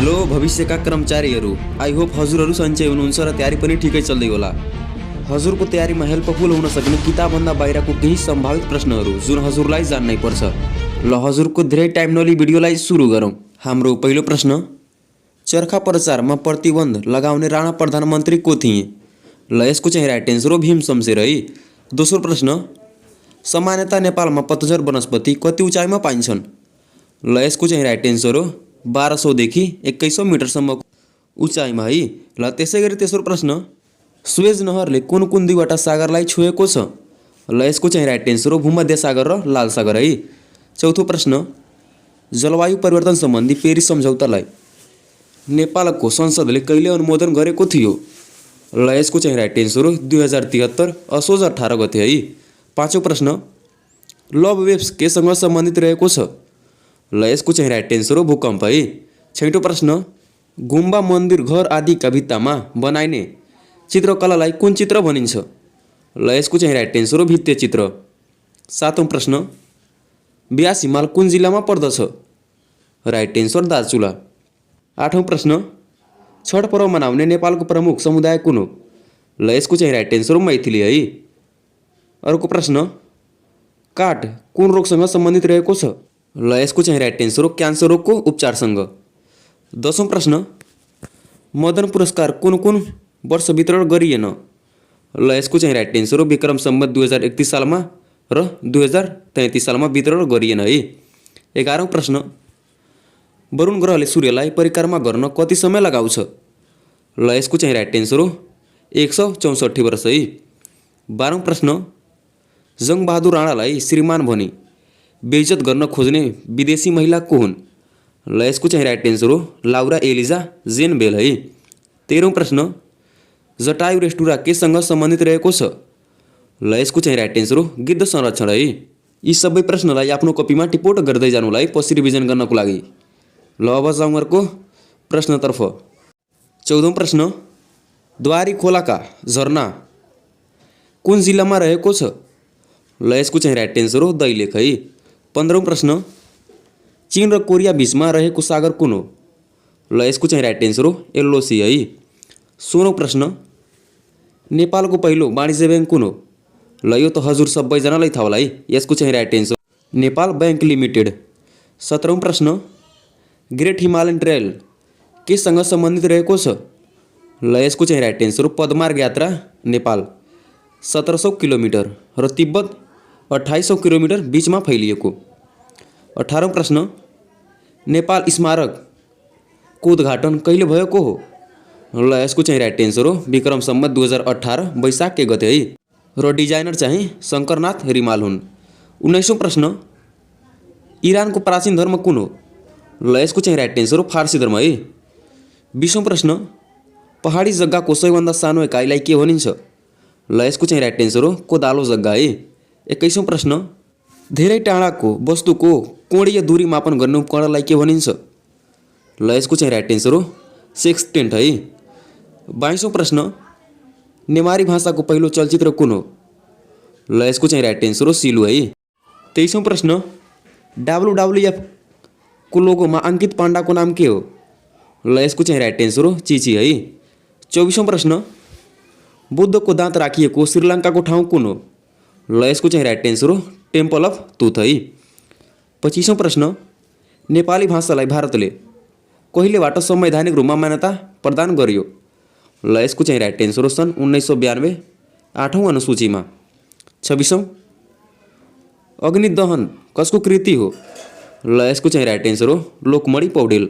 Hello भविष्यका कर्मचारीहरू, I hope हजुरहरू सन्चै हुनुहुन्छ र तयारी पनि ठिकै चल्दै होला। हजुरको तयारीमा हेल्पफुल हुन सक्ने किताबभन्दा बाहिरको केही सम्भावित प्रश्नहरू जुन हजुरलाई जान्नै पर्छ। ल हजुरको धेरै टाइम नलिई भिडियोलाई सुरु गरौँ। हाम्रो पहिलो प्रश्न, चरखा प्रचारमा प्रतिबन्ध लगाउने राणा प्रधानमन्त्री को थिए? ल यसको चाहिँ राइट एन्सर हो भीम शमशेर है। दोस्रो प्रश्न, सामान्यतः नेपालमा पतझर वनस्पति कति उचाइमा पाइन्छन्? ल यसको चाहिँ राइट एन्सर हो 1200 देखि 2100 मिटरसम्म उचाइमा है। ल त्यसै गरी तेस्रो प्रश्न, सुएज नहरले कुन कुन दुईवटा सागरलाई छोएको छ? ल यसको चाहिँ राइट एन्सर हो भूमध्य सागर र लाल सागर है। चौथो प्रश्न, जलवायु परिवर्तन सम्बन्धी पेरिस सम्झौतालाई नेपालको संसदले कहिले अनुमोदन गरेको थियो? ल यसको चाहिँ राइट एन्सर हो 2073 असोज 18 गते है। पाँचौं प्रश्न, लभ वेव्स केसँग सम्बन्धित रहेको छ? ल यसको चाहिँ राइट एन्सर हो भूकम्प है। छैटौं प्रश्न, गुम्बा मन्दिर घर आदिका भित्तामा बनाइने चित्रकलालाई कुन चित्र भनिन्छ? ल यसको चाहिँ राइट एन्सर हो भित्ते चित्र। सातौं प्रश्न, ब्यास हिमाल कुन जिल्लामा पर्दछ? Right answer Darchula. आठौं प्रश्न, छठ पर्व मनाउने नेपालको प्रमुख समुदाय कुन हो? ल यसको चाहिँ राइट एन्सर हो मैथिली है। अर्को प्रश्न, काठ कुन रोगसँग सम्बन्धित रहेको छ? ल यसको चाहिँ राइट एन्सर हो क्यान्सर रोगको उपचारसँग। 10औं प्रश्न, मदन पुरस्कार कुन कुन वर्ष वितरण गरिएन? ल यसको चाहिँ राइट एन्सर हो विक्रम सम्वत 2031 सालमा र 2033 सालमा वितरण गरिएन है। 11औं प्रश्न, वरुण ग्रहले सूर्यलाई परिक्रमा गर्न कति समय लगाउँछ? ल यसको चाहिँ राइट एन्सर हो 164 वर्ष है। 12औं प्रश्न, जङ्गबहादुर राणालाई श्रीमान भनी बेइज्जत गर्न खोज्ने विदेशी महिला को हुन्? ल यसको चाहिँ राइट एन्सर हो लाउरा एलिजा जेन बेल है। 13औं प्रश्न, जटायु रेस्टुरा केसँग सम्बन्धित रहेको छ? ल यसको चाहिँ राइट एन्सर हो गिद्ध संरक्षण है। यी सबै प्रश्नलाई आफ्नो कपीमा टिपोट गर्दै जानुलाई पछि रिभिजन गर्नको लागि। ल अब जाउँ अर्को प्रश्नतर्फ। 14औं प्रश्न, द्वारी खोलाका झरना कुन जिल्लामा रहेको छ? ल यसको चाहिँ राइट एन्सर हो दैलेख है। 15औं प्रश्न, चीन र कोरिया बीचमा रहेको सागर कुन हो? ल यसको चाहिँ राइट एन्सर हो येल्लो सी है। 16औं प्रश्न, नेपालको पहिलो वाणिज्य ब्याङ्क कुन हो? ल यो त हजुर सबैजनालाई थाहा होला है। यसको चाहिँ right answer Nepal Bank Limited. 17औं प्रश्न, ग्रेट हिमालयन ट्रेल केसँग सम्बन्धित रहेको छ? ल यसको चाहिँ राइट एन्सर हो पदमार्ग यात्रा नेपाल 1700 किलोमिटर र तिब्बत 2800 किलोमिटर बीचमा फैलिएको। 18औं प्रश्न, नेपाल स्मारकको उद्घाटन कहिले भएको हो? ल यसको चाहिँ राइट एन्सर हो विक्रम सम्वत 2018 वैशाख 1 गते है र डिजाइनर चाहिँ शङ्करनाथ रिमाल हुन्। 19औं प्रश्न, इरानको प्राचीन धर्म कुन हो? ल यसको चाहिँ राइट एन्सर हो फारसी धर्म है। 20औं प्रश्न, पहाडी जग्गाको सबैभन्दा सानो एकाइलाई के भनिन्छ? ल यसको चाहिँ राइट एन्सर हो कोदालो जग्गा है। 21औं प्रश्न, धेरै टाढाको वस्तुको कोणीय दूरी मापन गर्ने उपकरणलाई के भनिन्छ? ल यसको चाहिँ राइट एन्सर हो सेक्सटेन्ट है। 22औं प्रश्न, नेवारी भाषाको पहिलो चलचित्र कुन हो? ल यसको चाहिँ राइट एन्सर हो सिलु है। 23औं प्रश्न, WWF को लोगोमा अङ्कित पाण्डाको नाम के हो? ल यसको चाहिँ राइट एन्सर हो चिची है। 24औं प्रश्न, बुद्धको दाँत राखिएको श्रीलङ्काको ठाउँ कुन हो? ल यसको चाहिँ राइट एन्सर हो टेम्पल अफ तुथ है। 25औं प्रश्न, नेपाली भाषालाई भारतले कहिलेबाट संवैधानिक रूपमा मान्यता प्रदान गर्यो? ल यसको चाहिँ राइट एन्सर हो सन् 1992 8औं अनुसूचीमा। 26औं, अग्निदहन कसको कृति हो? ल यसको चाहिँ राइट एन्सर हो लोकमणि पौडेल।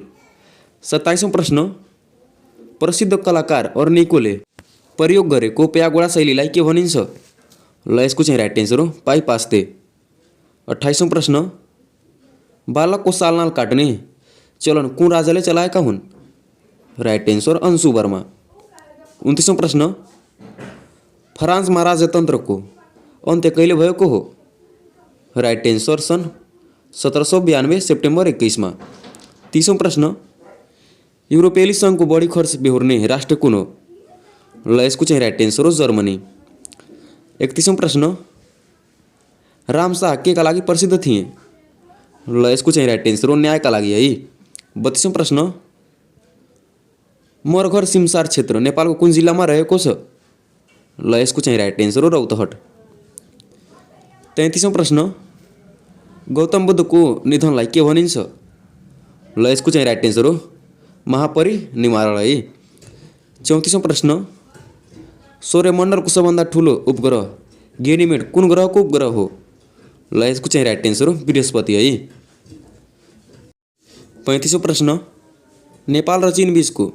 27औं प्रश्न, प्रसिद्ध कलाकार अर्निकोले प्रयोग गरेको प्यागोडा शैलीलाई के भनिन्छ? ल यसको चाहिँ राइट एन्सर हो पाइ पास्ते। 28औं प्रश्न, बालकको सालनाल काट्ने चलन कुन राजाले चलाएका हुन्? Right answer Anshu Verma. 29औं प्रश्न, फ्रान्समा राजतन्त्रको अन्त्य कहिले भएको हो? राइट एन्सर सन् 1792 सेप्टेम्बर 21 मा। 30औं प्रश्न, युरोपेली सङ्घको बढी खर्च बेहोर्ने राष्ट्र कुन हो? ल यसको चाहिँ राइट एन्सर हो जर्मनी। 31औं प्रश्न, रामशाह के का लागि प्रसिद्ध थिए? ल यसको चाहिँ राइट एन्सर हो न्यायका लागि है। 32औं प्रश्न, मोर घर सिमसार क्षेत्र नेपालको कुन जिल्लामा रहेको छ? ल यसको चाहिँ राइट एन्सर हो रौतहट। 33औं प्रश्न, गौतम बुद्धको निधनलाई के भनिन्छ? ल यसको चाहिँ राइट एन्सर हो महापरिनिर्वाण है। 34औं प्रश्न, सौर्यमण्डलको सबभन्दा ठुलो उपग्रह गेनिमेड कुन ग्रहको उपग्रह हो? ल यसको चाहिँ राइट एन्सर हो बृहस्पति है। 35औं प्रश्न, नेपाल र चीन बीचको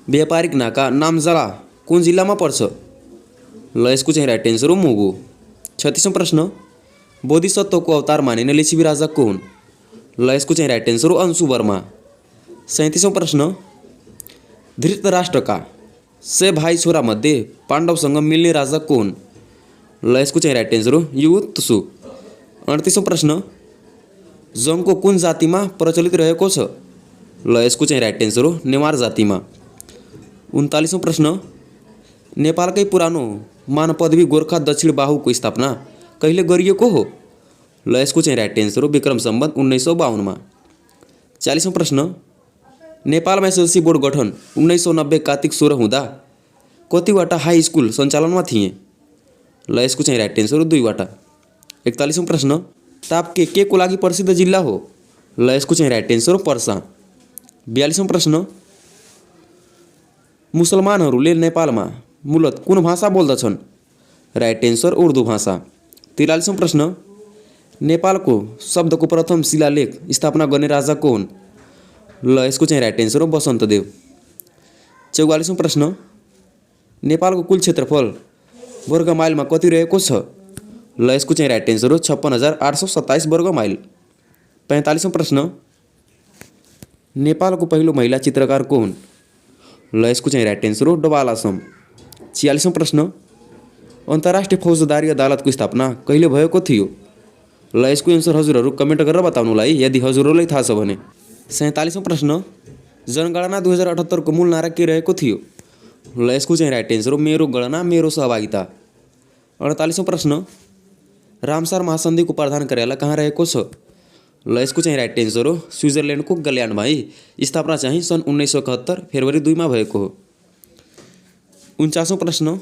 व्यापारिक नाका नामजाला कुन जिल्लामा पर्छ? ल यसको चाहिँ राइट एन्सर हो मुगु। 36औं प्रश्न, बोधिसत्वको अवतार मानिने लिच्छवी राजा को हुन्? ल यसको चाहिँ राइट एन्सर हो अंशु वर्मा। 37औं प्रश्न, धृतराष्ट्रका 6 भाइ छोरा मध्ये पाण्डवसँग मिल्ने राजा को हुन्? ल यसको चाहिँ राइट एन्सर हो युत्सु। 38औं प्रश्न, जङको कुन जातिमा प्रचलित रहेको छ? ल यसको चाहिँ राइट एन्सर हो नेवार जातिमा। 39औं प्रश्न, नेपालकै पुरानो मान पदवी गोर्खा दक्षिण बाहुको स्थापना कहिले गरिएको हो? ल यसको चाहिँ राइट एन्सर हो विक्रम सम्वत 1952 मा। 40औं प्रश्न, नेपालमा एसएलसी बोर्ड गठन 1990 कार्तिक 16 हुँदा कतिवटा हाई स्कुल सञ्चालनमा थिए? ल यसको चाहिँ राइट एन्सर हो 2वटा। 41औं प्रश्न, ताप्के के को लागि प्रसिद्ध जिल्ला हो? ल यसको चाहिँ राइट एन्सर हो पर्सा। 42औं प्रश्न, मुसलमानहरूले नेपालमा मूलत कुन भाषा बोल्दछन्? राइट एन्सर उर्दू भाषा। 43औं प्रश्न, नेपालको शब्दको प्रथम शिलालेख स्थापना गर्ने राजा को हुन्? ल यसको चाहिँ राइट एन्सर हो वसन्तदेव। 44औं प्रश्न, नेपालको कुल क्षेत्रफल वर्ग माइलमा कति रहेको छ? ल यसको चाहिँ राइट एन्सर हो 56,827 वर्ग माइल। 45औं प्रश्न, नेपालको पहिलो महिला चित्रकार को हुन्? ल यसको चाहिँ राइट एन्सर हो डोबाल आसम। 46औं प्रश्न, अन्तर्राष्ट्रिय फौजदारी अदालतको स्थापना कहिले भएको थियो? ल यसको एन्सर हजुरहरू कमेन्ट गरेर बताउनुला है यदि हजुरहरूलाई थाहा छ भने। 47औं प्रश्न, जनगणना 2078 को मूल नारा के रहेको थियो? ल यसको चाहिँ राइट एन्सर हो मेरो गणना मेरो सहभागिता। 48औं प्रश्न, रामसार महासन्धिको प्रधान कार्यालय कहाँ रहेको छ? ल यसको चाहिँ राइट एन्सर हो स्विजरल्यान्डको गल्यान्डमा है। स्थापना चाहिँ सन् 1971 फेब्रुअरी 2 मा भएको हो। 49औं प्रश्न,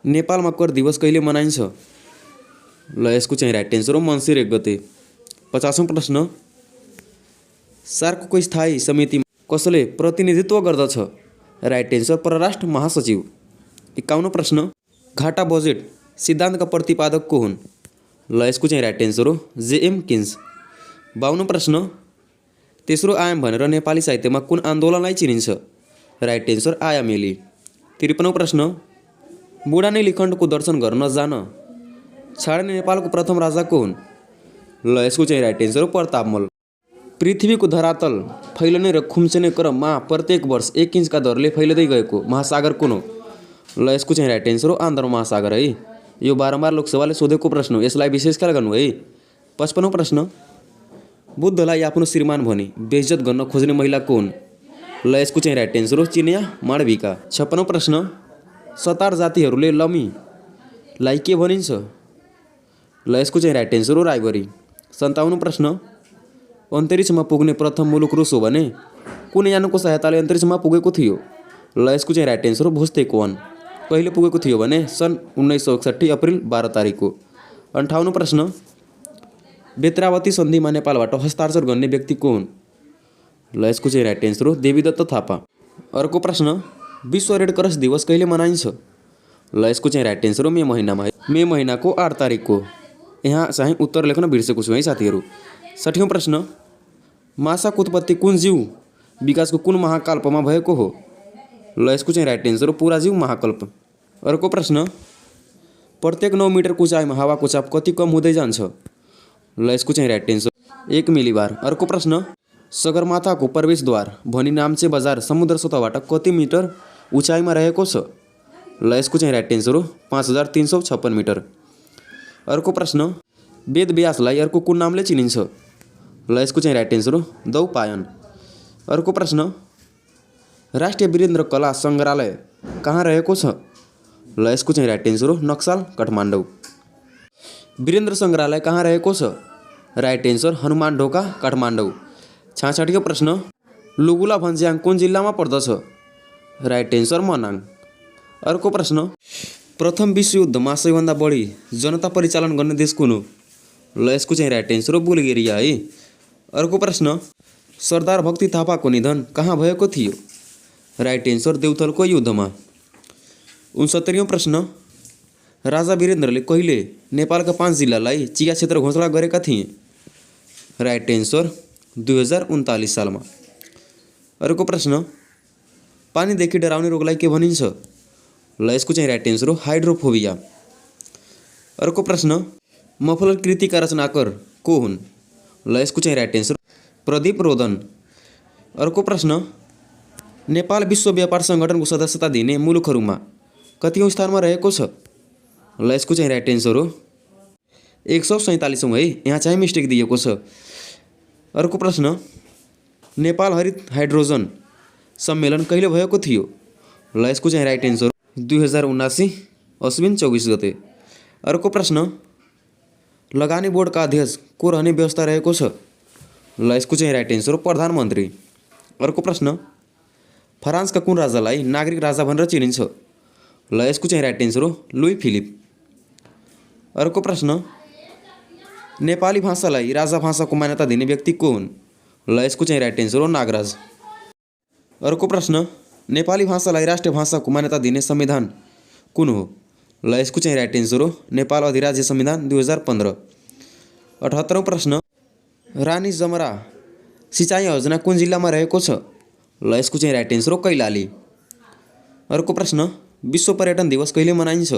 नेपालमा कर दिवस कहिले मनाइन्छ? ल यसको चाहिँ राइट एन्सर हो मङ्सिर 1 गते। 50औं प्रश्न, सार्कको स्थायी समितिमा कसले प्रतिनिधित्व गर्दछ? राइट एन्सर परराष्ट्र महासचिव। 51औं प्रश्न, घाटा बजेट सिद्धान्तका प्रतिपादक को हुन्? ल यसको चाहिँ राइट एन्सर हो जेएम किन्स। 52औं प्रश्न, तेस्रो आयाम भनेर नेपाली साहित्यमा कुन आन्दोलनलाई चिनिन्छ? Right answer आयामेली। 53औं प्रश्न, बुढा नै लिखण्डको दर्शन गर्न जान छाड्ने नेपालको प्रथम राजा को हुन्? ल यसको चाहिँ राइट एन्सर हो प्रतापमल। पृथ्वीको धरातल फैलने र खुम्चने क्रममा प्रत्येक वर्ष 1 इन्चका दरले फैलिँदै गएको महासागर कुन हो? ल यसको चाहिँ राइट एन्सर हो आन्ध्र महासागर है। यो बारम्बार लोकसभाले सोधेको प्रश्न हो, यसलाई विशेष ख्याल गर्नु है। 55औं प्रश्न, बुद्धलाई आफ्नो श्रीमान भनी बेइज्जत गर्न खोज्ने महिला को हुन्? ल यसको चाहिँ राइट एन्सर हो चिनिया माण्डविका। 56औं प्रश्न, सतार जातिहरूले लमीलाई के भनिन्छ? ल यसको चाहिँ राइट एन्सर हो राइबरी। 57औं प्रश्न, अन्तरिक्षमा पुग्ने प्रथम मुलुक रुस हो भने कुन यानको सहायताले अन्तरिक्षमा पुगेको थियो? ल यसको चाहिँ राइट एन्सर हो भोस्टेक 1। कहिले पुगेको थियो भने सन् 1961 अप्रिल 12 तारिकको। 58औं प्रश्न, बेत्रावती सन्धिमा नेपालबाट हस्ताक्षर गर्ने व्यक्ति को हुन्? ल यसको चाहिँ राइट एन्सर हो देवीदत्त थापा। अर्को प्रश्न, विश्व रेड क्रस दिवस कहिले मनाइन्छ? ल यसको चाहिँ राइट एन्सर हो मे महिनामा है, मे महिनाको 8 तारिकको। यहाँ चाहिँ उत्तर लेख्न बिर्सेको छु है साथीहरू। 60औं प्रश्न, माछाको उत्पत्ति कुन जीव विकासको कुन महाकल्पमा भएको हो? ल यसको चाहिँ राइट एन्सर हो पुरा जीव महाकल्प। अर्को प्रश्न, प्रत्येक 9 मिटरको उचाइमा हावाको चाप कति कम हुँदै जान्छ? ल यसको चाहिँ राइट एन्सर 1 मिलिबार। अर्को प्रश्न, सगरमाथाको प्रवेशद्वार भनी नाम्चे बजार समुद्र सतहबाट कति मिटर उचाइमा रहेको छ? ल यसको चाहिँ राइट एन्सर हो 5356 मिटर। अर्को प्रश्न, वेदव्यासलाई अर्को कुन नामले चिनिन्छ? ल यसको चाहिँ राइट एन्सर हो दौपायन। अर्को प्रश्न, राष्ट्रिय वीरेन्द्र कला सङ्ग्रहालय कहाँ रहेको छ? ल यसको चाहिँ राइट एन्सर हो नक्साल काठमाडौँ। वीरेन्द्र सङ्ग्रहालय कहाँ रहेको छ? राइट एन्सर हनुमान ढोका काठमाडौँ। 66औं प्रश्न, लुगुला भन्ज्याङ कुन जिल्लामा पर्दछ? Right answer Manang. अर्को प्रश्न, प्रथम विश्वयुद्धमा सबैभन्दा बढी जनता परिचालन गर्ने देश कुन हो? ल यसको चाहिँ राइट एन्सर हो बुल्गेरिया है। अर्को प्रश्न, सरदार भक्ति थापाको निधन कहाँ भएको थियो? राइट एन्सर देउथलको युद्धमा। 69औं प्रश्न, राजा वीरेन्द्रले कहिले नेपालका 5 जिल्लालाई चिया क्षेत्र घोषणा गरेका थिए? राइट एन्सर 2039 सालमा। अर्को प्रश्न, पानीदेखि डराउने रोगलाई के भनिन्छ? ल यसको चाहिँ राइट एन्सर हो हाइड्रोफोबिया। अर्को प्रश्न, मफलर कृतिका रचनाकार को हुन्? ल यसको चाहिँ राइट एन्सर प्रदीप रोदन। अर्को प्रश्न, नेपाल विश्व व्यापार सङ्गठनको सदस्यता दिने मुलुकहरूमा कतिऔं स्थानमा रहेको छ? ल यसको चाहिँ राइट एन्सर हो 147औं है, यहाँ चाहिँ मिस्टेक दिएको छ। अर्को प्रश्न, नेपाल हरित हाइड्रोजन सम्मेलन कहिले भएको थियो? ल यसको चाहिँ राइट एन्सर 2079 अश्विन 24 गते। अर्को प्रश्न, लगानी बोर्डका अध्यक्ष को रहने व्यवस्था रहेको छ? ल यसको चाहिँ राइट एन्सर हो प्रधानमन्त्री। अर्को प्रश्न, फ्रान्सका कुन राजालाई नागरिक राजा भनेर चिनिन्छ? ल यसको चाहिँ राइट एन्सर हो लुई फिलिप। अर्को प्रश्न, नेपाली भाषालाई राजा भाषाको मान्यता दिने व्यक्ति को हुन्? ल यसको चाहिँ राइट एन्सर हो नागराज। अर्को प्रश्न, नेपाली भाषालाई राष्ट्रिय भाषाको मान्यता दिने संविधान कुन हो? ल यसको चाहिँ राइट एन्सर हो नेपाल अधिराज्य संविधान 2015। 78औं प्रश्न, रानी जमरा सिँचाइ योजना कुन जिल्लामा रहेको छ? ल यसको चाहिँ राइट एन्सर हो कैलाली। अर्को प्रश्न, विश्व पर्यटन दिवस कहिले मनाइन्छ?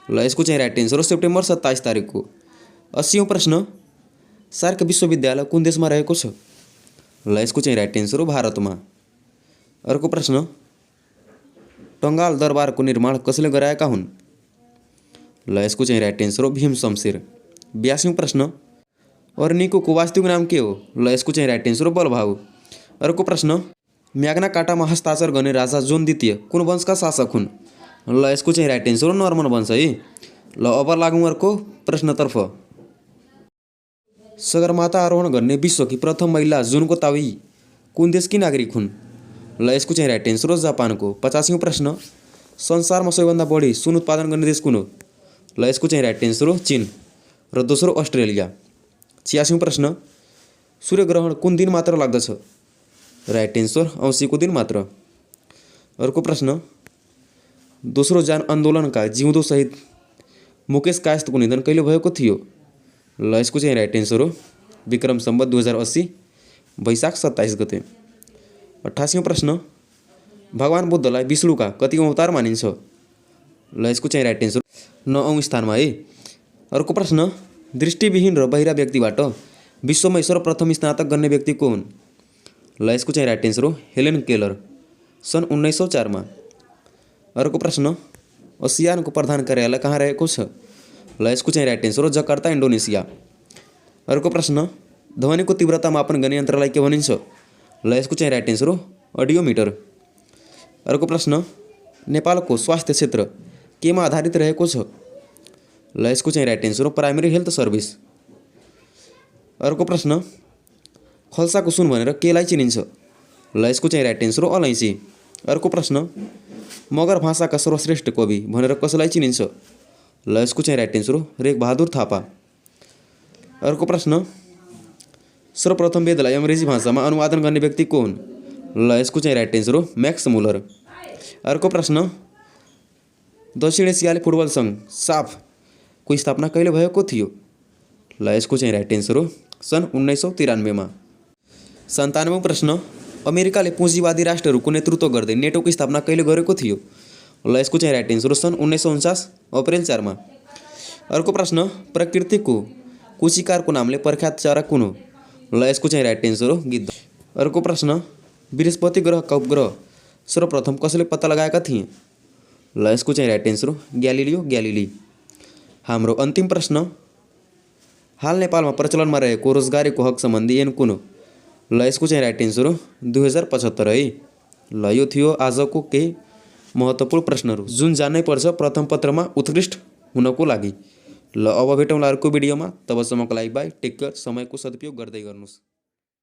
ल यसको चाहिँ राइट एन्सर हो सेप्टेम्बर 27 तारिकको। 80औं प्रश्न, सार्क विश्वविद्यालय कुन देशमा रहेको छ? ल यसको चाहिँ राइट एन्सर हो भारतमा। अर्को प्रश्न, टङ्गाल दरबारको निर्माण कसले गराएका हुन्? ल यसको चाहिँ राइट एन्सर हो भीम शमशेर। 82औं प्रश्न, अर्निकोको वास्तविक नाम के हो? ल यसको चाहिँ राइट एन्सर हो बलभाउ। अर्को प्रश्न, म्याग्ना कार्टामा हस्ताक्षर गर्ने राजा जोन द्वितीय कुन वंशका शासक हुन्? ल यसको चाहिँ राइट एन्सर हो नर्मन वंश है। ल अब लागौँ अर्को प्रश्नतर्फ। सगरमाथा आरोहण गर्ने विश्वकी प्रथम महिला जुनको तावी कुन देशकी नागरिक हुन्? ल यसको चाहिँ राइट एन्सर हो जापानको। 85औं प्रश्न, संसारमा सबैभन्दा बढी सुन उत्पादन गर्ने देश कुन हो? ल यसको चाहिँ राइट एन्सर हो चीन र दोस्रो अस्ट्रेलिया। 86औं प्रश्न, सूर्यग्रहण कुन दिन मात्र लाग्दछ? राइट एन्सर औँसीको दिन मात्र। अर्को प्रश्न, दोस्रो जान आन्दोलनका जिउँदो शहीद मुकेश कायस्थको निधन कहिले भएको थियो? ल यसको चाहिँ राइट एन्सर हो विक्रम सम्वत 2080 वैशाख 27 गते। 88औं प्रश्न, भगवान बुद्धलाई विष्णुका कतिऔं अवतार मानिन्छ? ल यसको चाहिँ राइट एन्सर 9औं स्थानमा है। अर्को प्रश्न, दृष्टिविहीन र बहिरा व्यक्तिबाट विश्वमै सर्वप्रथम स्नातक गर्ने व्यक्ति को हुन्? ल यसको चाहिँ राइट एन्सर हो हेलेन केलर सन् 1904 मा। अर्को प्रश्न, आसियानको प्रधान कार्यालय कहाँ रहेको छ? ल यसको चाहिँ राइट एन्सर हो जकार्ता इन्डोनेसिया। अर्को प्रश्न, ध्वनिको तीव्रता मापन गर्ने यन्त्रलाई के भनिन्छ? ल यसको चाहिँ राइट एन्सर हो अडियोमिटर। अर्को प्रश्न, नेपालको स्वास्थ्य क्षेत्र केमा आधारित रहेको छ? ल यसको चाहिँ राइट एन्सर हो प्राइमेरी हेल्थ सर्भिस। अर्को प्रश्न, खल्साको सुन भनेर केलाई चिनिन्छ? ल यसको चाहिँ राइट एन्सर हो अलैँची। अर्को प्रश्न, मगर भाषाका सर्वश्रेष्ठ कवि भनेर कसलाई चिनिन्छ? ल यसको चाहिँ राइट एन्सर हो रेखबहादुर थापा। अर्को प्रश्न, सर्वप्रथम वेदलाई अङ्ग्रेजी भाषामा अनुवादन गर्ने व्यक्ति को हुन्? ल यसको चाहिँ राइट एन्सर हो म्याक्स मुलर। अर्को प्रश्न, दक्षिण एसियाली फुटबल सङ्घ साफको स्थापना कहिले भएको थियो? ल यसको चाहिँ राइट एन्सर हो सन् 1993 मा। 97औं प्रश्न, अमेरिकाले पुँजीवादी राष्ट्रहरूको नेतृत्व गर्दै नेटोको स्थापना कहिले गरेको थियो? ल यसको चाहिँ राइट एन्सर हो सन् 1949 अप्रिल 4 मा। अर्को प्रश्न, प्रकृतिको कुचिकारको नामले प्रख्यात चरा कुन हो? ल यसको चाहिँ राइट एन्सर हो गिद्ध। अर्को प्रश्न, बृहस्पति ग्रहका उपग्रह सर्वप्रथम कसले पत्ता लगाएका थिए? ल यसको चाहिँ राइट एन्सर हो ग्यालिलियो ग्यालिली। हाम्रो अन्तिम प्रश्न, हाल नेपालमा प्रचलनमा रहेको रोजगारीको हक सम्बन्धी ऐन कुन हो? ल यसको चाहिँ राइट एन्सर हो 2075 है। ल यो थियो आजको केही महत्त्वपूर्ण प्रश्नहरू जुन जान्नै पर्छ प्रथम पत्रमा उत्कृष्ट हुनको लागि। ल अब भेटौँला अर्को भिडियोमा, तबसम्मको लागि बाई, टेक केयर, समयको सदुपयोग गर्दै गर्नुहोस्।